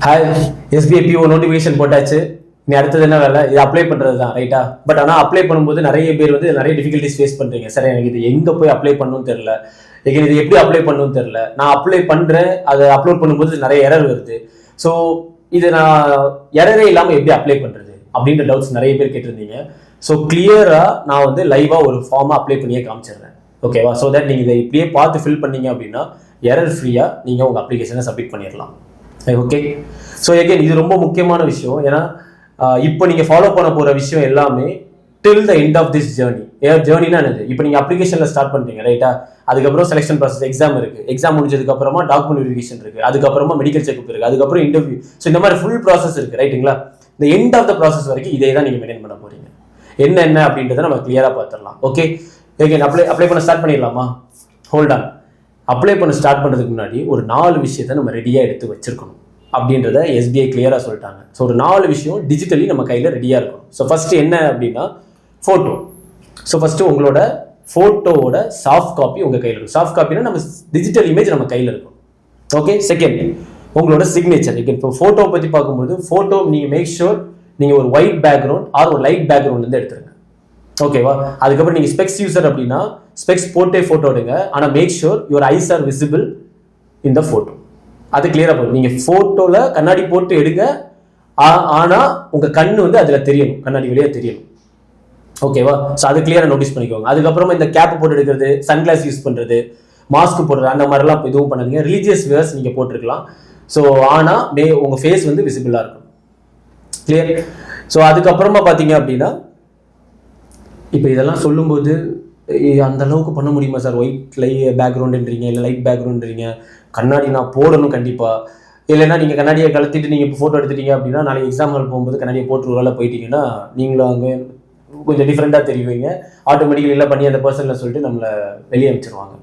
Hi SBI PO notification போட்டாச்சு. நீ அடுத்தது என்ன வேலை? இது அப்ளை பண்ணுறது தான், ரைட்டா? பட் ஆனால் அப்ளை பண்ணும்போது நிறைய பேர் வந்து நிறைய டிஃபிகல்ட்டிஸ் ஃபேஸ் பண்ணுறீங்க. சார் எனக்கு இது எங்கே போய் அப்ளை பண்ணணும்னு தெரில, எனக்கு இது எப்படி அப்ளை பண்ணணும்னு தெரில, நான் அப்ளை பண்ணுறேன், அதை அப்லோட் பண்ணும்போது நிறைய எரர் வருது. ஸோ இது நான் எரரே இல்லாமல் எப்படி அப்ளை பண்ணுறது அப்படின்ற டவுட்ஸ் நிறைய பேர் கேட்டிருந்தீங்க. ஸோ கிளியராக நான் வந்து லைவாக ஒரு ஃபார்மை அப்ளை பண்ணியே காமிச்சிடுறேன், ஓகேவா? ஸோ தட் நீங்கள் இதை இப்படியே பார்த்து ஃபில் பண்ணீங்க அப்படின்னா எரர் ஃப்ரீயாக நீங்கள் உங்கள் அப்ளிகேஷனை சப்மிட் பண்ணிடலாம். ஓகே, ஸோ எகைன் இது ரொம்ப முக்கியமான விஷயம். ஏன்னா இப்போ நீங்கள் ஃபாலோ பண்ண போகிற விஷயம் எல்லாமே till the end of this journey. ஜேர்னினா என்னது? இப்போ நீங்கள் அப்ளிகேஷனில் ஸ்டார்ட் பண்ணுறீங்க, ரைட்டா? அதுக்கப்புறம் செலெக்ஷன் ப்ராசஸ், எக்ஸாம் இருக்குது, எக்ஸாம் முடிஞ்சதுக்கப்புறமா டாக்குமெண்ட் வெரிஃபிகேஷன் இருக்குது, அதுக்கப்புறமா மெடிக்கல் செக்அப் இருக்குது, அதுக்கப்புறம் இன்டர்வியூ. ஸோ இந்த மாதிரி ஃபுல் ப்ராசஸ் இருக்குது, ரைட்டுங்களா? இந்த எண்ட் ஆஃப் த ப்ராசஸ் வரைக்கும் இதே தான் நீங்கள் மெயின்டைன் பண்ண போகிறீங்க. என்ன அப்படின்றத நம்ம கிளியராக பார்த்துடலாம். ஓகே, எகைன் அப்ளை பண்ண ஸ்டார்ட் பண்ணிடலாமா? Hold on. அப்ளை பண்ண ஸ்டார்ட் பண்ணுறதுக்கு முன்னாடி ஒரு 4 விஷயத்தை நம்ம ரெடியாக எடுத்து வச்சிருக்கணும் அப்படின்றத எஸ்பிஐ கிளியராக சொல்லிட்டாங்க. ஸோ ஒரு 4 விஷயம் டிஜிட்டலி நம்ம கையில் ரெடியாக இருக்கும். ஸோ ஃபஸ்ட்டு என்ன அப்படின்னா ஃபோட்டோ. ஸோ ஃபஸ்ட்டு உங்களோட ஃபோட்டோவோட சாஃப்ட் காப்பி உங்கள் கையில் இருக்கும். சாஃப்ட் காப்பினா நம்ம டிஜிட்டல் இமேஜ் நம்ம கையில் இருக்கும். ஓகே, செகண்ட் உங்களோட சிக்னேச்சர். இப்போ ஃபோட்டோ பற்றி பார்க்கும்போது ஃபோட்டோ நீங்கள் மேக் ஷூர் நீங்கள் ஒரு ஒயிட் பேக்ரவுண்ட் ஆர் ஒரு லைட் பேக்ரவுண்ட்லேருந்து எடுத்துருங்க, ஓகேவா? அதுக்கப்புறம் நீங்கள் ஸ்பெக்ஸ் யூசர் அப்படின்னா ஸ்பெக்ஸ் போட்டே ஃபோட்டோ எடுங்க. ஆனால் make sure your eyes are visible in the photo. அது கிளியராக போகும். நீங்கள் ஃபோட்டோவில் கண்ணாடி போட்டு எடுங்க, ஆனால் உங்கள் கண்ணு வந்து அதில் தெரியணும், கண்ணாடி வழியாக தெரியணும், ஓகேவா? ஸோ அது கிளியராக நோட்டீஸ் பண்ணிக்கோங்க. அதுக்கப்புறமா இந்த கேப் போட்டு எடுக்கிறது, சன்கிளாஸ் யூஸ் பண்ணுறது, மாஸ்க் போடுறது, அந்த மாதிரிலாம் எதுவும் பண்ணாதீங்க. ரிலீஜியஸ் வேர்ஸ் நீங்கள் போட்டிருக்கலாம். ஸோ ஆனால் உங்கள் ஃபேஸ் வந்து விசிபிளாக இருக்கும், கிளியர்? ஸோ அதுக்கப்புறமா பார்த்தீங்க அப்படின்னா இப்போ இதெல்லாம் சொல்லும்போது அந்த அளவுக்கு பண்ண முடியுமா சார்? ஒயிட் பேக்ரவுண்டுன்றீங்க, இல்லை லைட் பேக்ரவுண்டுன்றீங்க, கண்ணாடி நான் போடணும் கண்டிப்பாக. இல்லைன்னா நீங்கள் கண்ணாடியை கலத்திட்டு நீங்கள் இப்போ ஃபோட்டோ எடுத்துட்டீங்க அப்படின்னா நாளைக்கு எக்ஸாம் ஹால் போகும்போது கண்ணாடியை போட்டு வேலை போயிட்டீங்கன்னா நீங்களும் அங்கே கொஞ்சம் டிஃப்ரெண்ட்டாக தெரியுவீங்க. ஆட்டோமேட்டிக்கலி இல்லை பண்ணி அந்த பர்சனில் சொல்லிட்டு நம்மளை வெளியே அமைச்சிருவாங்க.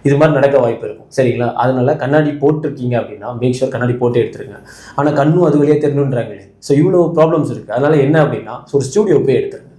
இது மாதிரி நடக்க வாய்ப்பு இருக்கும், சரிங்களா? அதனால கண்ணாடி போட்டிருக்கீங்க அப்படின்னா மேக் ஷூர் கண்ணாடி போட்டு எடுத்துருங்க. ஆனால் கண்ணும் அது வழியாக தெரியணுன்றாங்களே. ஸோ இவ்வளோ ப்ராப்ளம்ஸ் இருக்குது. அதனால என்ன அப்படின்னா ஒரு ஸ்டூடியோ போய் எடுத்துருங்க.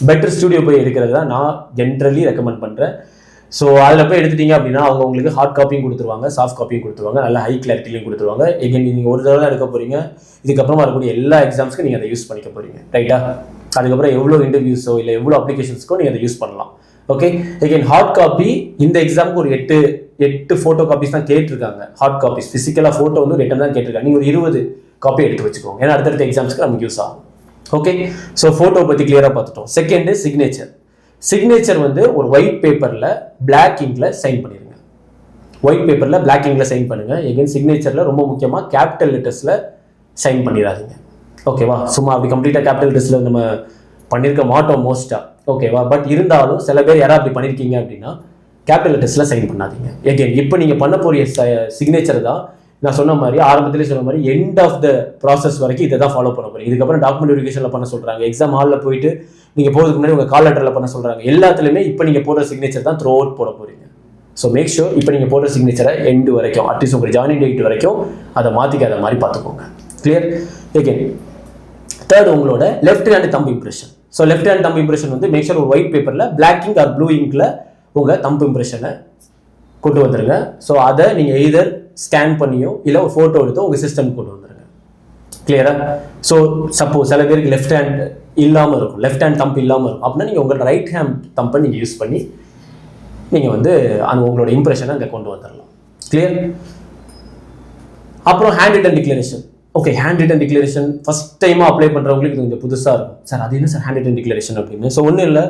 பெட்டர் ஸ்டூடியோ போய் எடுக்கிறது தான் நான் ஜென்ரலி ரெக்கமெண்ட் பண்ணுறேன். ஸோ அதில் போய் எடுத்துட்டீங்க அப்படின்னா அவங்க உங்களுக்கு ஹார்ட் காப்பியும் கொடுத்துருவாங்க, சாஃப்ட் காப்பியும் கொடுத்துருவாங்க, நல்ல ஹை கிளாரிட்டிலையும் கொடுத்துருவாங்க. எகைன் நீங்கள் ஒரு தடவை தான் எடுக்க போகிறீங்க. இதுக்கப்புறம் வரக்கூடிய எல்லா எக்ஸாம்ஸ்க்கும் நீங்கள் அதை யூஸ் பண்ணிக்க போகிறீங்க, ரைட்டா? அதுக்கப்புறம் எவ்வளோ இன்டர்வியூஸோ இல்லை எவ்வளோ அப்ளிகேஷன்ஸ்க்கோ நீங்கள் அதை யூஸ் பண்ணலாம். ஓகே, எகைன் ஹார்ட் காப்பி இந்த எக்ஸாமுக்கு ஒரு 8 ஃபோட்டோ காப்பீஸ் தான் கேட்டிருக்காங்க. ஹார்ட் காப்பீஸ் ஃபிசிக்கலாக ஃபோட்டோ வந்து ஒரு 8 தான் கேட்டிருக்காங்க. நீங்கள் ஒரு 20 காப்பி எடுத்து வச்சுக்கோங்க, ஏன்னா அடுத்தடுத்த எக்ஸாம்ஸ்க்கு நமக்கு யூஸ் ஆகும். ஓகே, ஸோ ஃபோட்டோ பற்றி கிளியராக பார்த்துட்டோம். Second signature. சிக்னேச்சர் வந்து ஒரு ஒயிட் பேப்பரில் பிளாக் இங்கில் சைன் பண்ணிடுங்க. ஒயிட் பேப்பரில் பிளாக் இங்கில் சைன் பண்ணுங்கள். எகைன் சிக்னேச்சரில் ரொம்ப முக்கியமாக கேபிட்டல் லெட்டர்ஸில் சைன் பண்ணிடாதீங்க, ஓகேவா? சும்மா அப்படி கம்ப்ளீட்டாக கேபிட்டல் லெட்டர்ஸில் நம்ம பண்ணியிருக்க மாட்டோம் மோஸ்ட்டாக, ஓகேவா? பட் இருந்தாலும் சில பேர் யாராவது அப்படி பண்ணியிருக்கீங்க அப்படின்னா கேபிட்டல் லெட்டர்ஸில் சைன் பண்ணாதீங்க. எகைன் இப்போ நீங்கள் பண்ண போகிற சிக்னேச்சர் தான் நான் சொன்ன மாதிரி ஆரம்பத்திலே சொன்ன மாதிரி எண்ட் ஆஃப் த ப்ராசஸ் வரைக்கும் இதை தான் ஃபாலோ பண்ண போகிறீங்க. இதுக்கப்புறம் டாக்குமெண்ட் வெரிஃபிகேஷனில் பண்ண சொல்கிறாங்க, எக்ஸாம் ஹாலில் போயிட்டு நீங்கள் போகிறதுக்கு முன்னாடி உங்கள் கால் லெட்டரில் பண்ண சொல்கிறாங்க. எல்லாத்துலேயுமே இப்போ நீங்கள் போடுற சிக்னேச்சர் தான் த்ரூ அவுட் போட போகிறீங்க. ஸோ மேக் ஷூர் இப்போ நீங்கள் போடுற சிக்னேச்சரை எண்டு வரைக்கும், அட்லீஸ்ட் உங்கள் ஜாயினிங் டேட் வரைக்கும் அதை மாற்றிக்காத மாதிரி பார்த்துக்கோங்க, கிளியர்? எகைன் தேர்ட் உங்களோட left hand thumb impression. So left hand thumb impression வந்து மேக் ஷூர் ஒரு ஒயிட் பேப்பரில் பிளாக் இங்க் ஆர் ப்ளூ இங்கில் உங்கள் தம்ப் இம்ப்ரெஷனை கொண்டு வந்துடுங்க. ஸோ அதை நீங்கள் எய்தர் ஸ்கேன் பண்ணியோ இல்லை ஒரு ஃபோட்டோ எடுத்தோ உங்கள் சிஸ்டம் கொண்டு வந்துடுங்க, கிளியரா? ஸோ சப்போஸ் சில பேருக்கு லெஃப்ட் ஹேண்ட் இல்லாமல் இருக்கும், லெஃப்ட் ஹேண்ட் தம்ப் இல்லாமல் இருக்கும் அப்படின்னா நீங்கள் உங்களோட ரைட் ஹேண்ட் தம்பை நீங்கள் யூஸ் பண்ணி நீங்கள் வந்து அந்த உங்களோட இம்ப்ரெஷனை அங்கே கொண்டு வந்துடலாம், கிளியர்? அப்புறம் hand return declaration. Okay, hand return declaration first டைமாக அப்ளை பண்ணுறவங்களுக்கு இது கொஞ்சம் புதுசாக இருக்கும். சார் அது என்ன சார் ஹேண்ட் ரிட்டன் டிக்ளரேஷன் அப்படின்னு? ஸோ ஒன்றும் இல்லை,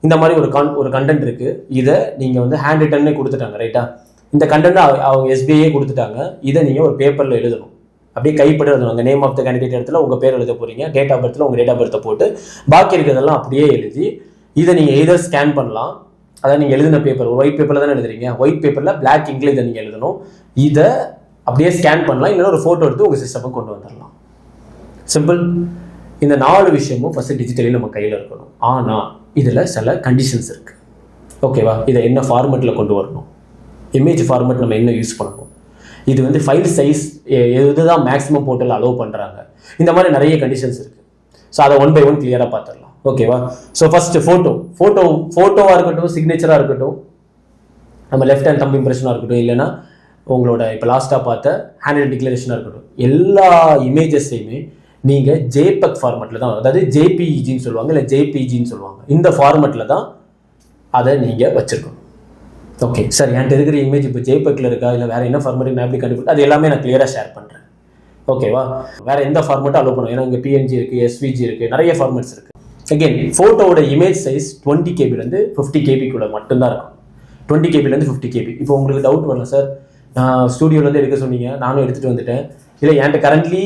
இந்த மாதிரி ஒரு கண்டென்ட் இருக்குது. இதை நீங்கள் வந்து ஹேண்ட் ரிட்டன்னே கொடுத்துட்டாங்க, ரைட்டா? இந்த கண்டென்ட் அவங்க எஸ்பிஐயே கொடுத்துட்டாங்க. இதை நீங்கள் ஒரு பேப்பரில் எழுதணும், அப்படியே கைப்பட எழுதணும். அந்த நேம் ஆஃப் த கேண்டிடேட் இடத்துல உங்கள் பேர் எழுத போகிறீங்க, டேட் ஆஃப் பர்த்தில் உங்கள் டேட் ஆஃப் பர்த்தை போட்டு பாக்கி இருக்கிறதெல்லாம் அப்படியே எழுதி இதை நீங்கள் எதர் ஸ்கேன் பண்ணலாம். அதாவது நீங்கள் எழுதின பேப்பர் ஒரு ஒயிட் பேப்பரில் தானே எழுதுறீங்க, ஒயிட் பேப்பரில் பிளாக் இங்கில் இதை நீங்கள் எழுதணும். இதை அப்படியே ஸ்கேன் பண்ணலாம், இல்லைன்னா ஒரு ஃபோட்டோ எடுத்து உங்கள் சிஸ்டமை கொண்டு வந்துடலாம். சிம்பிள். இந்த 4 விஷயமும் ஃபஸ்ட்டு டிஜிட்டலி நம்ம கையில் இருக்கணும். ஆனால் இதில் சில கண்டிஷன்ஸ் இருக்குது, ஓகேவா? இதை என்ன ஃபார்மெட்டில் கொண்டு வரணும், இமேஜ் ஃபார்மெட் நம்ம என்ன யூஸ் பண்ணணும், இது வந்து ஃபைல் சைஸ் எதுதான் மேக்ஸிமம் போர்ட்டல் அலோவ் பண்ணுறாங்க, இந்த மாதிரி நிறைய கண்டிஷன்ஸ் இருக்குது. ஸோ அதை 1 by 1 கிளியராக பார்த்துடலாம், ஓகேவா? ஸோ ஃபஸ்ட்டு ஃபோட்டோவாக இருக்கட்டும், சிக்னேச்சராக இருக்கட்டும், நம்ம லெஃப்ட் ஹேண்ட் தம்ப் இம்ப்ரெஷனாக இருக்கட்டும், இல்லைன்னா உங்களோட இப்போ லாஸ்ட்டாக பார்த்த ஹேண்ட் ரிட்டன் டிக்ளரேஷனாக இருக்கட்டும், எல்லா இமேஜஸையுமே நீங்கள் ஜேபெக் ஃபார்மெட்டில் தான், அதாவது ஜேபிஇஜின்னு சொல்லுவாங்க, இல்லை ஜேபிஜின்னு சொல்லுவாங்க, இந்த ஃபார்மெட்டில் தான் அதை நீங்கள் வச்சுருக்கணும். ஓகே சார், என்கிட்ட இருக்கிற இமேஜ் இப்போ ஜேபெக்கில் இருக்கா, இல்லை வேறு என்ன ஃபார்மெட் நான் எப்படி கண்டுபிடிக்கும், அது எல்லாமே நான் கிளியராக ஷேர் பண்ணுறேன். ஓகேவா? வேறு எந்த ஃபார்மெட்டும் அலோவ் பண்ணுவோம், ஏன்னா இங்கே பிஎன்ஜி இருக்குது, எஸ்விஜி இருக்குது, நிறைய ஃபார்மெட்ஸ் இருக்குது. அகெயின் ஃபோட்டோவோட இமேஜ் சைஸ் 20 கேபிலேருந்து 50 கேபிக்குள்ளே மட்டும்தான் இருக்கும். 20 கேபிலேருந்து 50 கேபி. இப்போ உங்களுக்கு டவுட் வரல, சார் நான் ஸ்டூடியோலேருந்து எடுக்க சொன்னீங்க, நானும் எடுத்துகிட்டு வந்துட்டேன், இல்லை என்கிட்ட கரண்ட்லி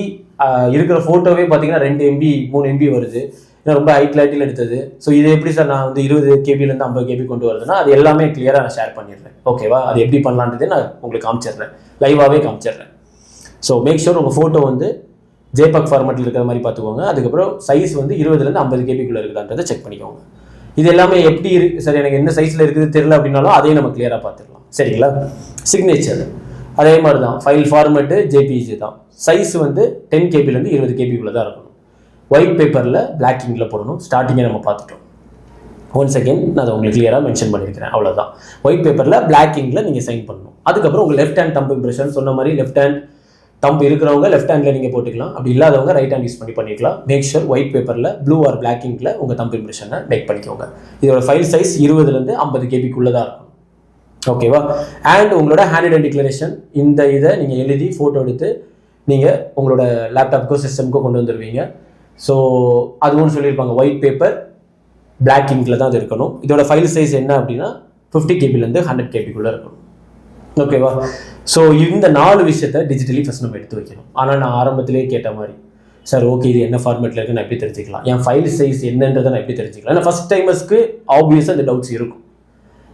இருக்கிற ஃபோட்டோவே பார்த்தீங்கன்னா 2 MB 3 MB வருது, ஏன்னா ரொம்ப ஹை கிளாரிட்டியில் எடுத்தது. ஸோ இது எப்படி சார் நான் வந்து 20 கேபிலேருந்து 50 கேபி கொண்டு வருதுன்னா, அது எல்லாமே கிளியராக நான் ஷேர் பண்ணிடுறேன். ஓகேவா? அது எப்படி பண்ணலான்றதே நான் உங்களுக்கு காமிச்சிடுறேன், லைவாகவே காமிச்சிடுறேன். ஸோ மேக் ஷூர் உங்கள் ஃபோட்டோ வந்து ஜேபெக் ஃபார்மெட்டில் இருக்கிற மாதிரி பார்த்துக்கோங்க. அதுக்கப்புறம் சைஸ் வந்து 20லேருந்து 50 கேபிக்குள்ளே இருக்குதான்றதை செக் பண்ணிக்கோங்க. இது எல்லாமே எப்படி இருக்குது சார், எனக்கு என்ன சைஸில் இருக்குது தெரியல அப்படின்னாலும் அதையும் நம்ம கிளியராக பார்த்துக்கலாம். சரிங்களா? சிக்னேச்சர் அதே மாதிரி தான், ஃபைல் ஃபார்மெட்டு ஜேபிஜி தான். சைஸ் வந்து 10 கேபிலேருந்து 20 கேபிக்குள்ளே தான் இருக்கணும். ஒயிட் பேப்பரில் பிளாக்கிங்கில் போடணும். ஸ்டார்டிங்கை நம்ம பார்த்துட்டோம். ஒன்ஸ் அகெயின் நான் அதை உங்களுக்கு கிளியராக மென்ஷன் பண்ணியிருக்கிறேன். அவ்வளோதான். ஒயிட் பேப்பரில் பிளாக்கிங்கில் நீங்கள் சைன் பண்ணணும். அதுக்கப்புறம் உங்கள் லெஃப்ட் ஹேண்ட் தம்ப் இம்ப்ரெஷன் சொன்ன மாதிரி லெஃப்ட் ஹேண்ட் தம்ப் இருக்கிறவங்க லெஃப்ட் ஹேண்டில் நீங்கள் போட்டுக்கலாம், அப்படி இல்லாதவங்க ரைட் ஹேண்ட் யூஸ் பண்ணிக்கலாம். மேக் ஷூர் ஒயிட் பேப்பரில் ப்ளூ ஆர் பிளாக்கிங்கில் உங்கள் தம்ப் இம்ப்ரெஷனை மேக் பண்ணிக்கோங்க. இதோட ஃபைல் சைஸ் 20லேருந்து 50 கேபிக்குள்ளே தான் இருக்கும். ஓகேவா? அண்ட் உங்களோட ஹேண்ட் ரைட்டிங் டிக்ளரேஷன், இந்த இதை நீங்கள் எழுதி ஃபோட்டோ எடுத்து நீங்கள் உங்களோட லேப்டாப்க்கோ சிஸ்டம்க்கோ கொண்டு வந்துடுவீங்க. ஸோ அதுவும் சொல்லியிருப்பாங்க, ஒயிட் பேப்பர் பிளாக் இங்கில் தான் அது இருக்கணும். இதோட ஃபைல் சைஸ் என்ன அப்படின்னா 50 கேபிலேருந்து 100 கேபிக்குள்ளே இருக்கணும். ஓகேவா? ஸோ இந்த 4 விஷயத்தை டிஜிட்டலி ஃபஸ்ட் நம்ம எடுத்து வைக்கணும். ஆனால் நான் ஆரம்பத்திலே கேட்ட மாதிரி, சார் ஓகே இது என்ன ஃபார்மேட்டில் இருக்குன்னு நான் எப்படி தெரிஞ்சுக்கலாம், என் ஃபைல் சைஸ் என்னன்றதை நான் எப்படி தெரிஞ்சுக்கலாம், ஏன்னா ஃபஸ்ட் டைமர்ஸ்க்கு ஆப்வியஸாக இந்த டவுட்ஸ் இருக்கும்.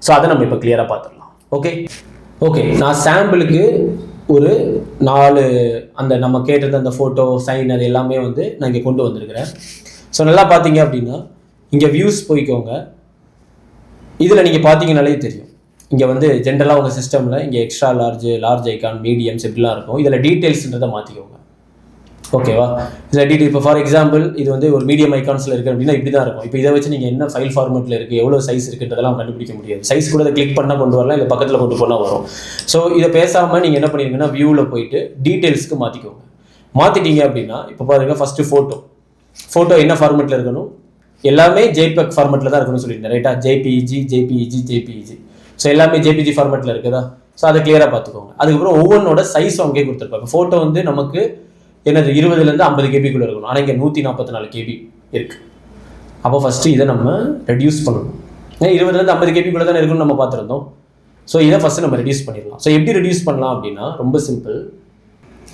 ஸோ அதை நம்ம இப்போ கிளியராக பார்த்துடலாம். ஓகே நான் சாம்பிளுக்கு ஒரு 4 அந்த நம்ம கேட்டிருந்த அந்த ஃபோட்டோ சைன் அது எல்லாமே வந்து நான் இங்கே கொண்டு வந்திருக்கிறேன். ஸோ நல்லா பார்த்தீங்க அப்படின்னா இங்கே வியூஸ் போய்க்கோங்க. இதில் நீங்கள் பார்த்தீங்கன்னாலே தெரியும், இங்கே வந்து ஜென்ரலாக உங்கள் சிஸ்டமில் இங்கே எக்ஸ்ட்ரா லார்ஜ் ஐக்கான், மீடியம்ஸ் இப்படிலாம் இருக்கும். இதில் டீட்டெயில்ஸ்ன்றதை மாற்றிக்கோங்க. ஓகேவா? இதில் டீட்டெயில் இப்போ ஃபார் எக்ஸாம்பிள் இது வந்து ஒரு மீடியம் ஐக்கான்ஸில் இருக்குது அப்படின்னா இப்படி தான் இருக்கும். இப்போ இதை வச்சு நீங்கள் என்ன ஃபைல் ஃபார்மெட்டில் இருக்குது, எவ்வளோ சைஸ் இருக்குன்றதெல்லாம் கண்டுபிடிக்க முடியாது. சைஸ் கூட அதை கிளிக் பண்ணால் கொண்டு வரலாம், இல்லை பக்கத்தில் கொண்டு போனால் வரும். ஸோ இதை பேசாமல் நீங்கள் என்ன பண்ணிருங்கன்னா வியூவில் போயிட்டு டீட்டெயில்ஸ்க்கு மாற்றிக்கோங்க. மாற்றிட்டீங்க அப்படின்னா இப்போ பாருங்கள், ஃபஸ்ட்டு ஃபோட்டோ என்ன ஃபார்மெட்டில் இருக்கணும், எல்லாமே ஜேபெக் ஃபார்மெட்டில் தான் இருக்கணும்னு சொல்லியிருந்தேன். ரைட்டா? ஜேபிஇஜி. ஸோ எல்லாமே ஜேபிஜி ஃபார்மெட்டில் இருக்குதா? ஸோ அதை கிளியராக பார்த்துக்கோங்க. அதுக்கப்புறம் ஒவ்வொன்றோட சைஸ் அங்கே கொடுத்துருப்பாங்க. ஃபோட்டோ வந்து நமக்கு என்னது 20லேருந்து 50 கேபிக்குள்ளே இருக்கணும். ஆனால் இங்கே 144 கேபி இருக்குது. அப்போ ஃபஸ்ட்டு இதை நம்ம ரெடியூஸ் பண்ணணும். 20லேருந்து 50 கேபிக்குள்ளே தானே இருக்குன்னு நம்ம பார்த்துருந்தோம். ஸோ இதை ஃபஸ்ட்டு நம்ம ரெடியூஸ் பண்ணிடலாம். ஸோ எப்படி ரெடியூஸ் பண்ணலாம் அப்படின்னா ரொம்ப சிம்பிள்.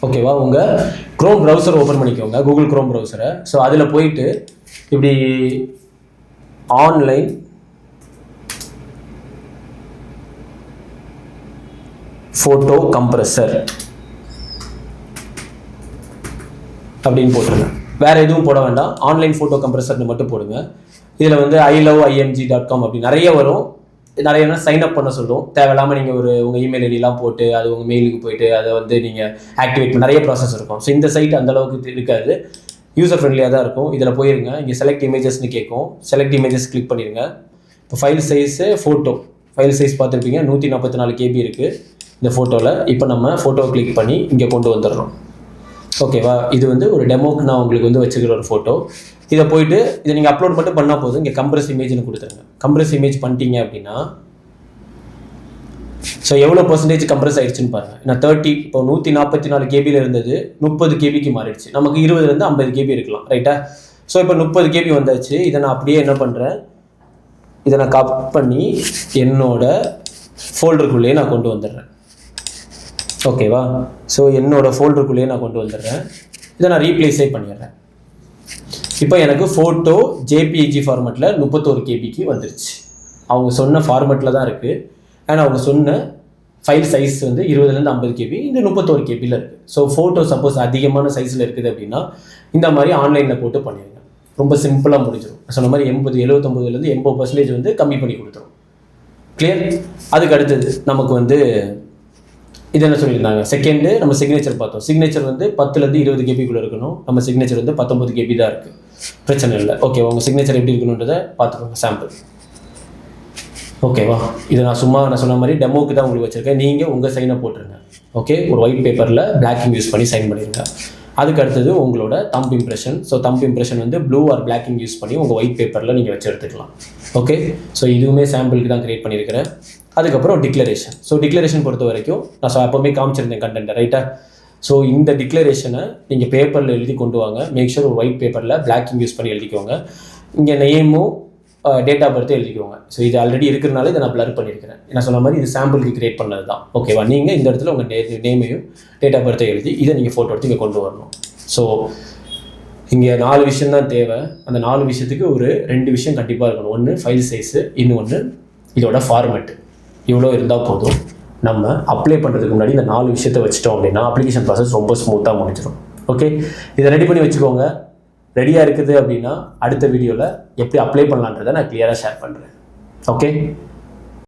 ஓகேவா? உங்கள் க்ரோம் ப்ரௌசர் ஓப்பன் பண்ணிக்கோங்க, கூகுள் க்ரோம் ப்ரௌசரை. ஸோ அதில் போயிட்டு இப்படி ஆன்லைன் ஃபோட்டோ கம்ப்ரஸர் அப்படின்னு போட்டுருங்க. வேறு எதுவும் போட வேண்டாம், ஆன்லைன் ஃபோட்டோ கம்ப்ரஸர்னு மட்டும் போடுங்க. இதில் வந்து ilovimg.com அப்படி நிறைய வரும். நிறைய சைன் அப் பண்ண சொல்லுவோம். தேவையில்லாமல் நீங்கள் உங்கள் இமெயில் ஐடியெலாம் போட்டு அது உங்கள் மெயிலுக்கு போயிட்டு அதை வந்து நீங்கள் ஆக்டிவேட் பண்ண நிறைய ப்ராசஸ் இருக்கும். ஸோ இந்த சைட் அந்தளவுக்கு இருக்காது, யூசர் ஃப்ரெண்ட்லியாக தான் இருக்கும். இதில் போயிருங்க, இங்கே செலக்ட் இமேஜஸ்ன்னு கேட்கும். செலக்ட் இமேஜஸ் கிளிக் பண்ணிடுங்க. இப்போ ஃபைல் சைஸு ஃபைல் சைஸ் பார்த்துருப்பீங்க, 144 கேபி இருக்குது இந்த ஃபோட்டோவில். இப்போ நம்ம ஃபோட்டோவை கிளிக் பண்ணி இங்கே கொண்டு வந்துடுறோம். ஓகேவா? இது வந்து ஒரு டெமோக்கு நான் உங்களுக்கு வந்து வச்சுக்கிற ஒரு ஃபோட்டோ. இதை போயிட்டு இதை நீங்கள் அப்லோட் மட்டும் பண்ணால் போதும். இங்கே கம்ப்ரஸ் இமேஜ்னு கொடுத்துருங்க. கம்ப்ரஸ் இமேஜ் பண்ணிட்டீங்க அப்படின்னா ஸோ எவ்வளோ % கம்ப்ரஸ் ஆயிடுச்சுன்னு பாருங்கள். நான் 30 இப்போ 144 கேபியில் இருந்தது 30 கேபிக்கு மாறிடுச்சு. நமக்கு 20லேருந்து 50 கேபி இருக்கலாம். ரைட்டா? ஸோ இப்போ 30 கேபி வந்தாச்சு. இதை நான் அப்படியே என்ன பண்ணுறேன், இதை நான் காப்பி பண்ணி என்னோட ஃபோல்டருக்குள்ளேயே நான் கொண்டு வந்துடுறேன். ஓகேவா? ஸோ என்னோட ஃபோல்டருக்குள்ளேயே நான் கொண்டு வந்துடுறேன். இதை நான் ரீப்ளேஸே பண்ணிடுறேன். இப்போ எனக்கு ஃபோட்டோ ஜேபிஇஜி ஃபார்மெட்டில் 31 கேபிக்கு வந்துருச்சு. அவங்க சொன்ன ஃபார்மெட்டில் தான் இருக்குது. ஆனால் அவங்க சொன்ன ஃபைல் சைஸ் வந்து 20லேருந்து 50 கேபி, இந்த 31 கேபியில் இருக்குது. ஸோ ஃபோட்டோ சப்போஸ் அதிகமான சைஸில் இருக்குது அப்படின்னா இந்த மாதிரி ஆன்லைனில் போட்டு பண்ணிடுங்க. ரொம்ப சிம்பிளாக முடிஞ்சிடும். சொன்ன மாதிரி 79-80% 80% வந்து கம்மி பண்ணி கொடுத்துரும். கிளியர்? அதுக்கு அடுத்தது நமக்கு வந்து இது என்ன சொல்லியிருந்தாங்க, செகண்டு நம்ம சிக்னேச்சர் பார்த்தோம். சிக்னேச்சர் வந்து 10லேருந்து 20 கேபிக்குள்ளே இருக்கணும். நம்ம சிக்னேச்சர் வந்து 19 கேபி தான் இருக்குது. பிரச்சனை இல்லை. ஓகே, உங்கள் சிக்னேச்சர் எப்படி இருக்கணுன்றதை பார்த்துக்கோங்க, சாம்பிள். ஓகேவா? இதை நான் சொன்ன மாதிரி டெமோக்கு தான் உங்களுக்கு வச்சுருக்கேன். நீங்கள் உங்கள் சைனை போட்டுருங்க. ஓகே, ஒரு ஒயிட் பேப்பரில் பிளாக்கிங் யூஸ் பண்ணி சைன் பண்ணிடுங்க. அதுக்கு அடுத்தது உங்களோட thumb impression. So thumb impression வந்து ப்ளூ ஆர் பிளாக்கிங் யூஸ் பண்ணி உங்கள் ஒயிட் பேப்பரில் நீங்கள் வச்சு எடுத்துக்கலாம். ஓகே, ஸோ இதுவுமே சாம்பிளுக்கு தான் க்ரியேட் பண்ணியிருக்கிறேன். அதுக்கப்புறம் டிக்ளரேஷன். ஸோ டிக்ளரேஷன் பொறுத்த வரைக்கும் நான் அப்போவுமே காமிச்சிருந்தேன் கண்டென்ட்டை, ரைட்டாக? ஸோ இந்த டிக்ளரேஷனை நீங்கள் பேப்பரில் எழுதி கொண்டு வாங்க. மேக் ஷூர் ஒரு ஒயிட் பேப்பரில் பிளாக்கிங் யூஸ் பண்ணி எழுதிக்கோங்க. இங்கே நேமும் டேட் ஆஃப் பர்த் எழுதிக்கோங்க. ஸோ இது ஆல்ரெடி இருக்கிறனால இதை நான் பிளர் பண்ணியிருக்கிறேன். நான் சொன்ன மாதிரி இது சாம்பிளுக்கு கிரியேட் பண்ணது தான். ஓகேவா? நீங்கள் இந்த இடத்துல உங்கள் நேமையும் டேட் ஆஃப் பர்த்தை எழுதி இதை நீங்கள் ஃபோட்டோ எடுத்து இங்கே கொண்டு வரணும். ஸோ இங்கே 4 விஷயம் தான் தேவை. அந்த 4 விஷயத்துக்கு ஒரு 2 விஷயம் கண்டிப்பாக இருக்கணும். ஒன்று ஃபைல் சைஸு, இன்னொன்று இதோட ஃபார்மெட்டு. இவ்வளோ இருந்தால் போதும். நம்ம அப்ளை பண்ணுறதுக்கு முன்னாடி இந்த 4 விஷயத்தை வச்சுட்டோம் அப்படின்னா அப்ளிகேஷன் ப்ராசஸ் ரொம்ப ஸ்மூத்தாக முடிஞ்சிடும். ஓகே, இதை ரெடி பண்ணி வச்சுக்கோங்க. ரெடியாக இருக்குது அப்படின்னா அடுத்த வீடியோவில் எப்படி அப்ளை பண்ணலான்றதை நான் கிளியராக ஷேர் பண்ணுறேன். ஓகே.